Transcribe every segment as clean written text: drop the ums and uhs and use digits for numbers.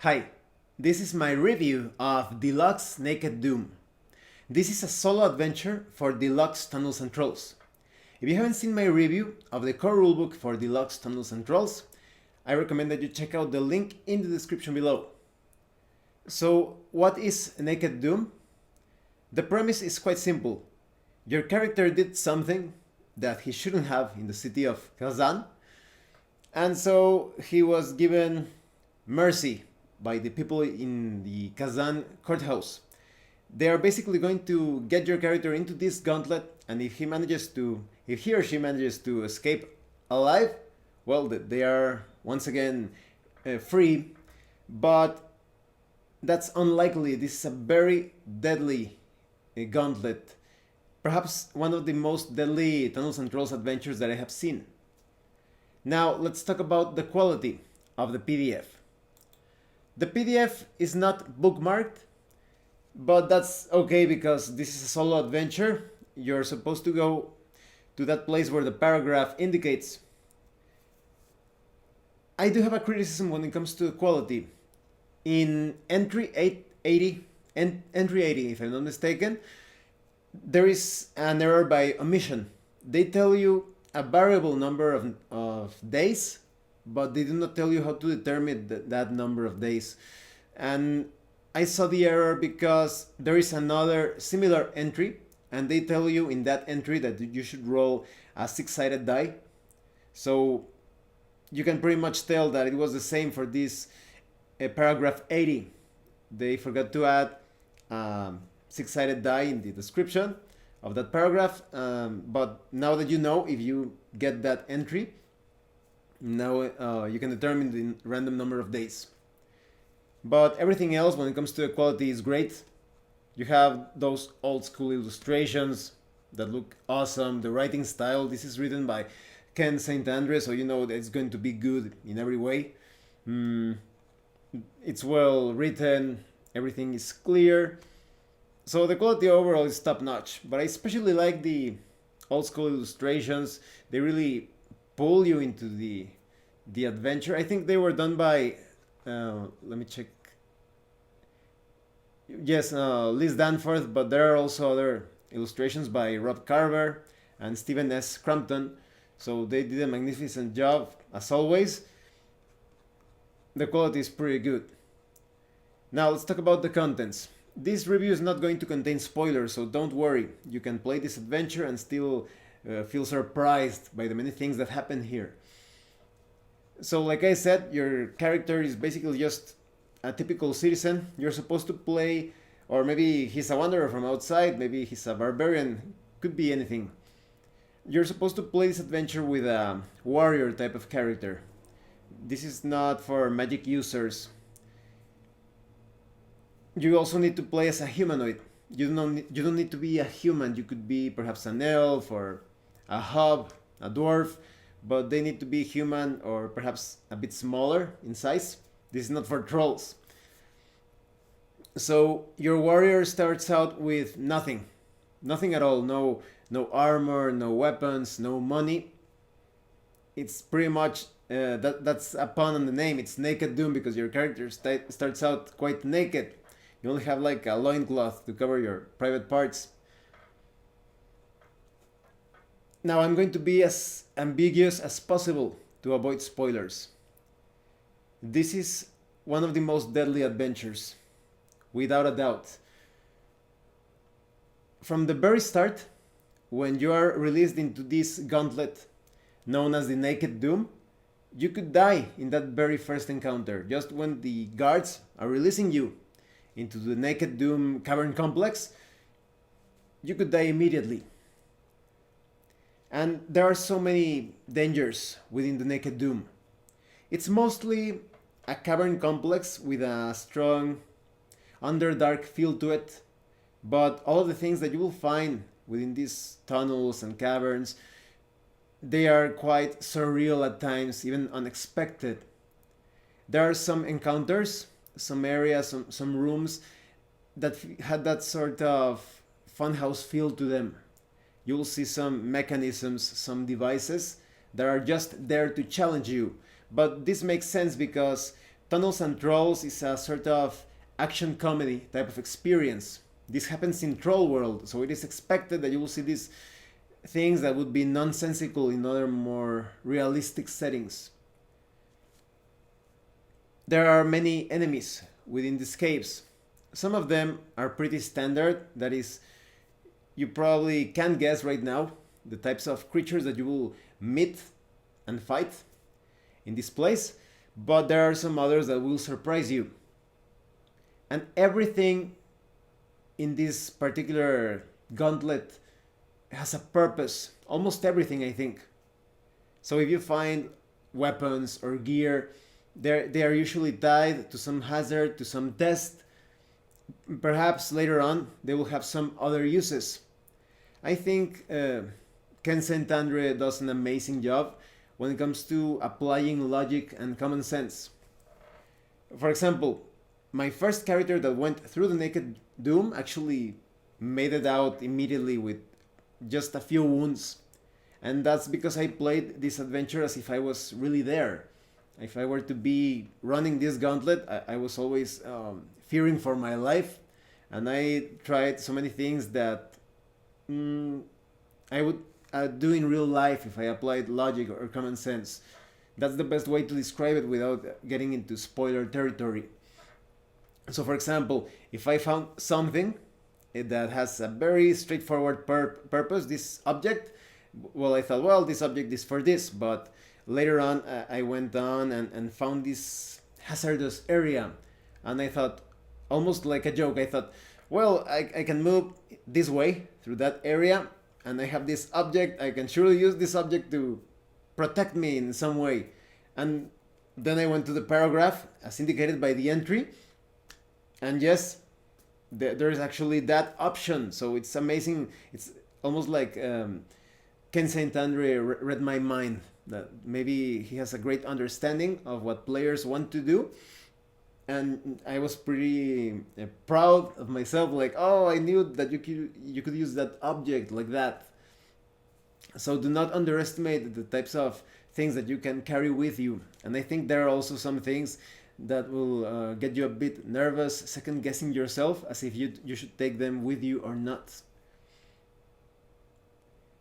Hi, this is my review of Deluxe Naked Doom. This is a solo adventure for Deluxe Tunnels and Trolls. If you haven't seen my review of the core rulebook for Deluxe Tunnels and Trolls, I recommend that you check out the link in the description below. So, what is Naked Doom? The premise is quite simple. Your character did something that he shouldn't have in the city of Kazan, and so he was given mercy by the people in the Kazan courthouse. They are basically going to get your character into this gauntlet, and if he or she manages to escape alive, well, they are once again free. But that's unlikely. This is a very deadly gauntlet, perhaps one of the most deadly Tunnels and Trolls adventures that I have seen. Now let's talk about the quality of the PDF. The PDF is not bookmarked, but that's okay because this is a solo adventure. You're supposed to go to that place where the paragraph indicates. I do have a criticism when it comes to quality. In entry 880, entry 80 if I'm not mistaken, there is an error by omission. They tell you a variable number of days, but they do not tell you how to determine that number of days. And I saw the error because there is another similar entry, and they tell you in that entry that you should roll a six-sided die. So you can pretty much tell that it was the same for this paragraph 80. They forgot to add six-sided die in the description of that paragraph, but now that you know, if you get that entry, now you can determine the random number of days. But everything else when it comes to the quality is great. You have those old school illustrations that look awesome. The writing style, this is written by Ken St. Andre, so you know that it's going to be good in every way. It's well written, everything is clear. So the quality overall is top notch, but I especially like the old school illustrations. They really pull you into the adventure. I think they were done by let me check. Yes, Liz Danforth, but there are also other illustrations by Rob Carver and Stephen S. Crampton. So they did a magnificent job as always. The quality is pretty good. Now let's talk about the contents. This review is not going to contain spoilers, so don't worry. You can play this adventure and still feel surprised by the many things that happen here. So like I said, your character is basically just a typical citizen. You're supposed to play, or maybe he's a wanderer from outside, maybe he's a barbarian, could be anything. You're supposed to play this adventure with a warrior type of character. This is not for magic users. You also need to play as a humanoid. You don't need to be a human. You could be perhaps an elf or a hob, a dwarf, but they need to be human or perhaps a bit smaller in size. This is not for trolls. So your warrior starts out with nothing. Nothing at all. No armor, no weapons, no money. It's pretty much that's a pun on the name. It's Naked Doom because your character starts out quite naked. You only have like a loincloth to cover your private parts. Now I'm going to be as ambiguous as possible to avoid spoilers. This is one of the most deadly adventures, without a doubt. From the very start, when you are released into this gauntlet known as the Naked Doom, you could die in that very first encounter. Just when the guards are releasing you into the Naked Doom cavern complex, you could die immediately. And there are so many dangers within the Naked Doom. It's mostly a cavern complex with a strong underdark feel to it, but all of the things that you will find within these tunnels and caverns, they are quite surreal at times, even unexpected. There are some encounters, some areas, some rooms that had that sort of funhouse feel to them. You will see some mechanisms, some devices that are just there to challenge you. But this makes sense because Tunnels and Trolls is a sort of action comedy type of experience. This happens in Troll World, so it is expected that you will see these things that would be nonsensical in other more realistic settings. There are many enemies within these caves. Some of them are pretty standard, that is, you probably can guess right now the types of creatures that you will meet and fight in this place, but there are some others that will surprise you. And everything in this particular gauntlet has a purpose. Almost everything, I think. So if you find weapons or gear, they are usually tied to some hazard, to some test. Perhaps later on they will have some other uses. I think Ken St. Andre does an amazing job when it comes to applying logic and common sense. For example, my first character that went through the Naked Doom actually made it out immediately with just a few wounds. And that's because I played this adventure as if I was really there. If I were to be running this gauntlet, I was always fearing for my life. And I tried so many things that I would do in real life if I applied logic or common sense. That's the best way to describe it without getting into spoiler territory. So for example, if I found something that has a very straightforward purpose, this object, well, I thought, well, this object is for this, but later on I went on and found this hazardous area, and I thought, almost like a joke, I thought, well, I can move this way through that area, and I have this object, I can surely use this object to protect me in some way. And then I went to the paragraph as indicated by the entry, and yes, there is actually that option. So it's amazing. It's almost like Ken St. Andre read my mind, that maybe he has a great understanding of what players want to do. And I was pretty proud of myself, like, oh, I knew that you could use that object like that. So do not underestimate the types of things that you can carry with you. And I think there are also some things that will get you a bit nervous, second guessing yourself, as if you should take them with you or not.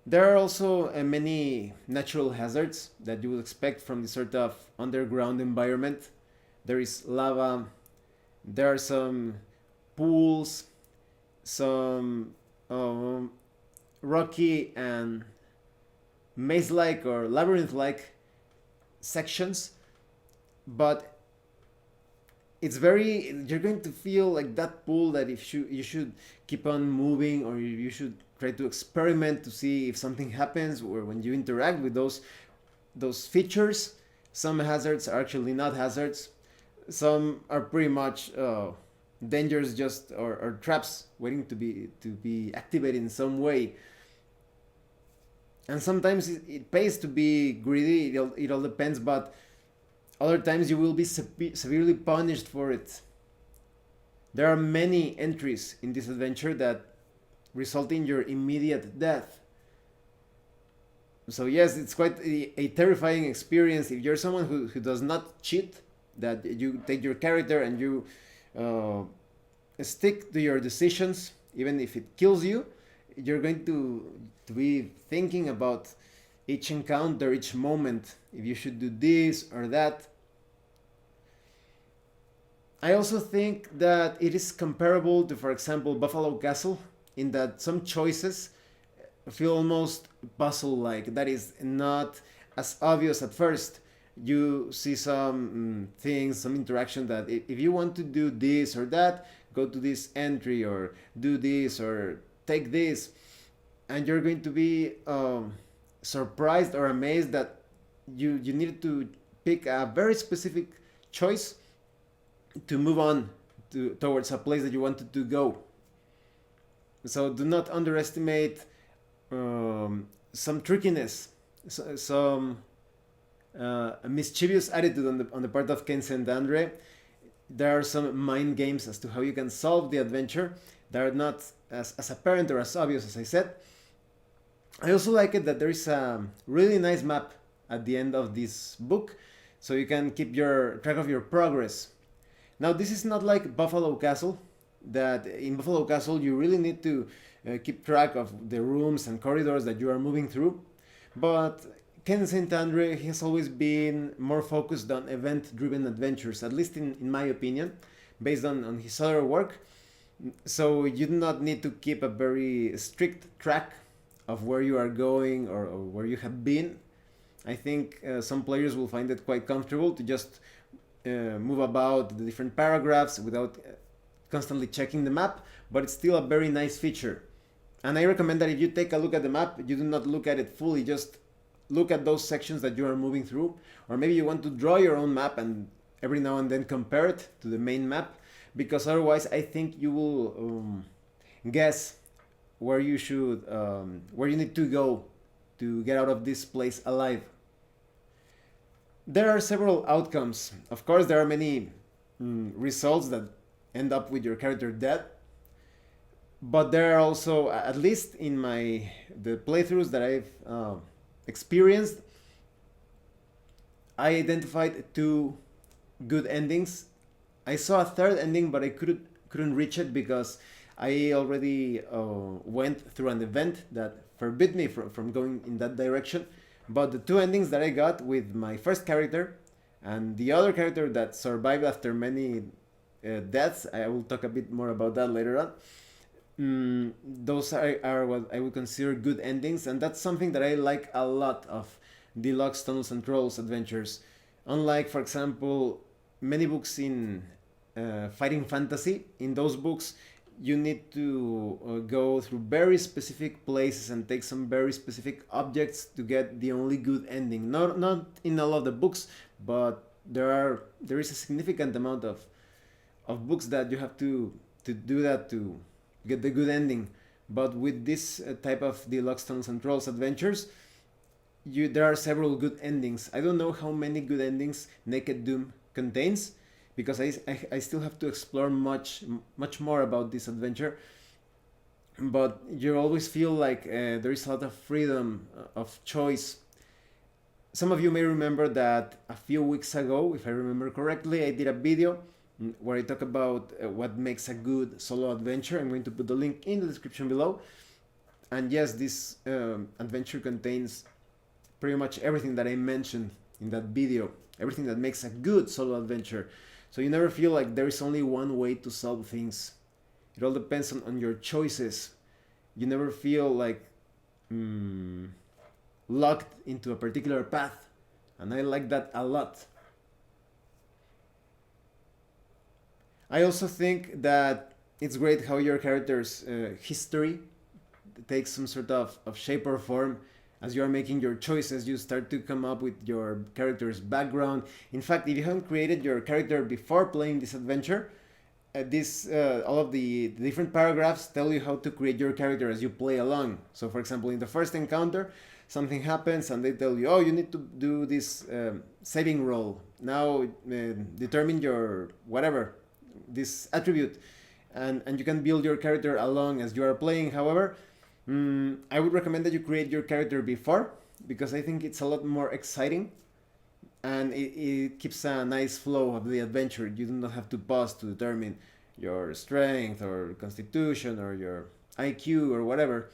There are also many natural hazards that you would expect from this sort of underground environment. There is lava, there are some pools, some rocky and maze-like or labyrinth-like sections, but you're going to feel like that pool that if you should keep on moving, or you should try to experiment to see if something happens, or when you interact with those features. Some hazards are actually not hazards. Some are pretty much dangers, just or traps waiting to be activated in some way. And sometimes it pays to be greedy. It all depends, but other times you will be severely punished for it. There are many entries in this adventure that result in your immediate death. So yes, it's quite a terrifying experience if you're someone who does not cheat, that you take your character and you stick to your decisions, even if it kills you. You're going to be thinking about each encounter, each moment, if you should do this or that. I also think that it is comparable to, for example, Buffalo Castle, in that some choices feel almost puzzle-like. That is not as obvious at first. You see some things, some interaction that if you want to do this or that, go to this entry, or do this, or take this, and you're going to be surprised or amazed that you needed to pick a very specific choice to move on towards a place that you wanted to go. So do not underestimate some trickiness, some a mischievous attitude on the part of Ken St. Andre. There are some mind games as to how you can solve the adventure that are not as apparent or as obvious as I said. I also like it that there is a really nice map at the end of this book so you can keep your track of your progress. Now this is not like Buffalo Castle, that in Buffalo Castle you really need to keep track of the rooms and corridors that you are moving through. But Ken St. Andre has always been more focused on event driven adventures, at least in my opinion, based on his other work. So you do not need to keep a very strict track of where you are going or where you have been. I think some players will find it quite comfortable to just move about the different paragraphs without constantly checking the map, but it's still a very nice feature. And I recommend that if you take a look at the map, you do not look at it fully, just look at those sections that you are moving through. Or maybe you want to draw your own map and every now and then compare it to the main map, because otherwise I think you will guess where you should, where you need to go to get out of this place alive. There are several outcomes. Of course, there are many results that end up with your character dead, but there are also, at least in the playthroughs that I've experienced, I identified two good endings. I saw a third ending, but I couldn't reach it because I already went through an event that forbid me from going in that direction. But the two endings that I got with my first character and the other character that survived after many deaths, I will talk a bit more about that later on. Those are what I would consider good endings, and that's something that I like a lot of Deluxe Tunnels and Trolls adventures. Unlike, for example, many books in fighting fantasy, in those books you need to go through very specific places and take some very specific objects to get the only good ending. Not in all of the books, but there is a significant amount of books that you have to do that to get the good ending. But with this type of Deluxe Tunnels and Trolls adventures, there are several good endings. I don't know how many good endings Naked Doom contains, because I still have to explore much more about this adventure. But you always feel like there is a lot of freedom of choice. Some of you may remember that a few weeks ago, if I remember correctly, I did a video where I talk about what makes a good solo adventure. I'm going to put the link in the description below. And yes, this adventure contains pretty much everything that I mentioned in that video, everything that makes a good solo adventure. So you never feel like there is only one way to solve things. It all depends on your choices. You never feel like locked into a particular path. And I like that a lot. I also think that it's great how your character's history takes some sort of shape or form. As you are making your choices, you start to come up with your character's background. In fact, if you haven't created your character before playing this adventure, all of the different paragraphs tell you how to create your character as you play along. So for example, in the first encounter, something happens and they tell you, oh, you need to do this saving roll. Now determine your whatever, this attribute, and you can build your character along as you are playing. However, I would recommend that you create your character before, because I think it's a lot more exciting and it keeps a nice flow of the adventure. You do not have to pause to determine your strength or constitution or your IQ or whatever.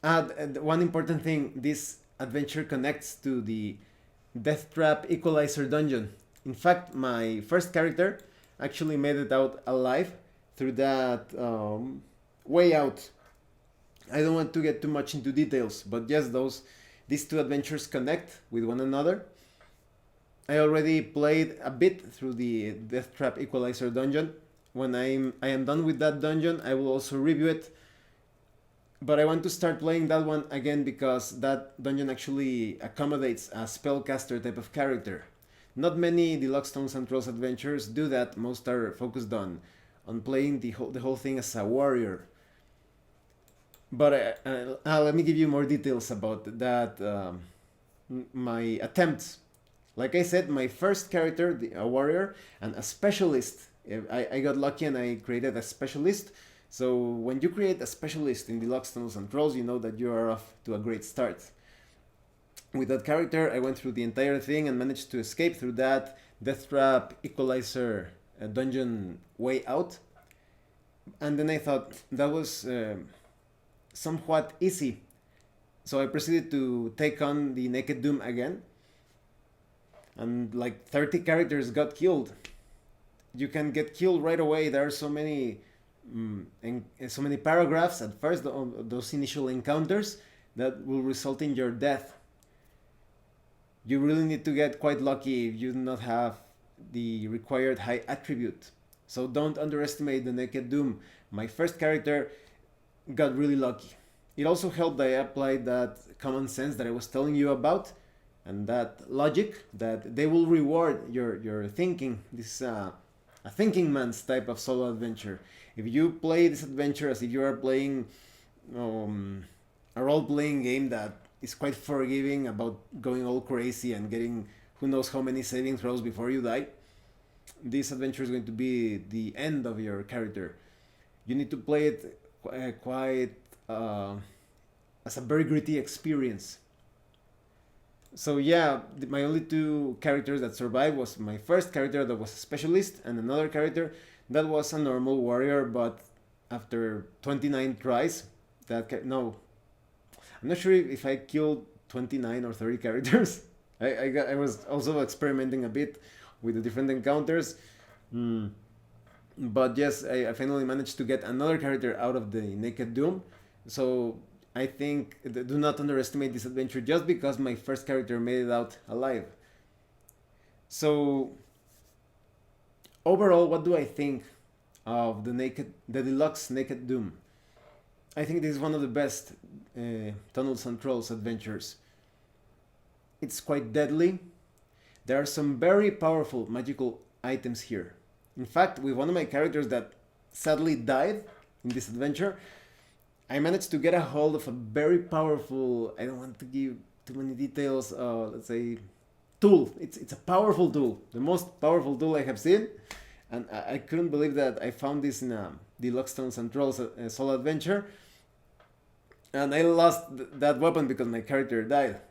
And one important thing, this adventure connects to the Death Trap Equalizer dungeon. In fact, my first character actually made it out alive through that way out. I don't want to get too much into details, but yes, these two adventures connect with one another. I already played a bit through the Death Trap Equalizer dungeon. When I am done with that dungeon, I will also review it. But I want to start playing that one again because that dungeon actually accommodates a spellcaster type of character. Not many Deluxe Tunnels and Trolls adventures do that. Most are focused on playing the whole thing as a warrior. But let me give you more details about that. My attempts. Like I said, my first character, a warrior, and a specialist. I got lucky and I created a specialist. So when you create a specialist in Deluxe Tunnels and Trolls, you know that you are off to a great start. with that character, I went through the entire thing and managed to escape through that Death Trap Equalizer dungeon way out. And then I thought that was somewhat easy. So I proceeded to take on the Naked Doom again. And like 30 characters got killed. You can get killed right away. There are so many so many paragraphs at first, those initial encounters, that will result in your death. You really need to get quite lucky if you do not have the required high attribute. So don't underestimate the Naked Doom. My first character got really lucky. It also helped that I applied that common sense that I was telling you about, and that logic that they will reward your thinking. This is a thinking man's type of solo adventure. If you play this adventure as if you are playing a role-playing game that is quite forgiving about going all crazy and getting who knows how many saving throws before you die, this adventure is going to be the end of your character. You need to play it quite as a very gritty experience. So yeah, my only two characters that survived was my first character that was a specialist, and another character that was a normal warrior, but after 29 tries, no, I'm not sure if I killed 29 or 30 characters. I was also experimenting a bit with the different encounters. But yes, I finally managed to get another character out of the Naked Doom. So I think do not underestimate this adventure just because my first character made it out alive. So overall, what do I think of the Deluxe Naked Doom? I think this is one of the best Tunnels and Trolls adventures. It's quite deadly. There are some very powerful magical items here. In fact, with one of my characters that sadly died in this adventure, I managed to get a hold of a very powerful, I don't want to give too many details, let's say, tool. It's a powerful tool, the most powerful tool I have seen. And I couldn't believe that I found this in a Deluxe Tunnels and Trolls solo adventure. And I lost that weapon because my character died.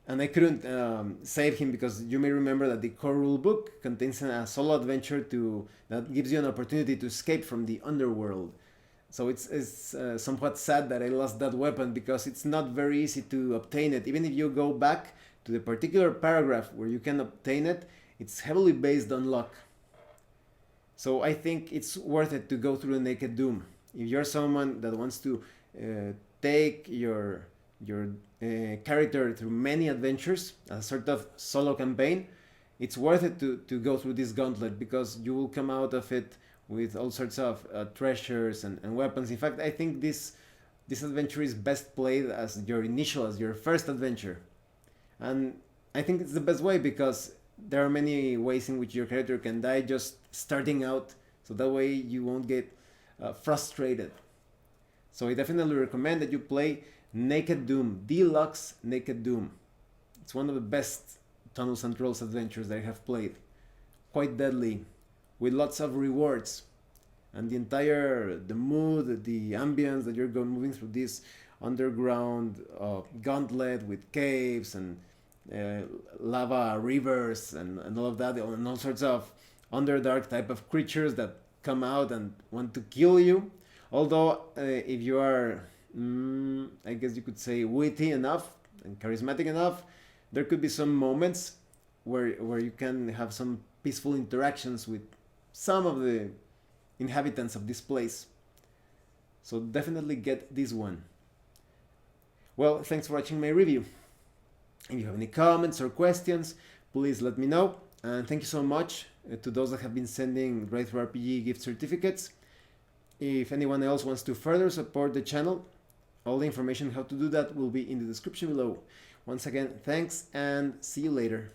And I couldn't save him because you may remember that the core rulebook contains a solo adventure that gives you an opportunity to escape from the underworld. So it's somewhat sad that I lost that weapon because it's not very easy to obtain it. Even if you go back to the particular paragraph where you can obtain it, it's heavily based on luck. So I think it's worth it to go through the Naked Doom. If you're someone that wants to take your character through many adventures, a sort of solo campaign, it's worth it to go through this gauntlet because you will come out of it with all sorts of treasures and weapons. In fact, I think this adventure is best played as your first adventure. And I think it's the best way because there are many ways in which your character can die just starting out, so that way you won't get frustrated. So I definitely recommend that you play Naked Doom, Deluxe Naked Doom. It's one of the best Tunnels and Trolls adventures that I have played. Quite deadly, with lots of rewards. And the mood, the ambience that you're moving through this underground gauntlet with caves and lava rivers and all of that, and all sorts of underdark type of creatures that come out and want to kill you. Although if you are, I guess you could say, witty enough and charismatic enough, there could be some moments where you can have some peaceful interactions with some of the inhabitants of this place. So definitely get this one. Well, thanks for watching my review. If you have any comments or questions, please let me know. And thank you so much to those that have been sending Drive Through RPG gift certificates. If anyone else wants to further support the channel, all the information how to do that will be in the description below. Once again, thanks and see you later.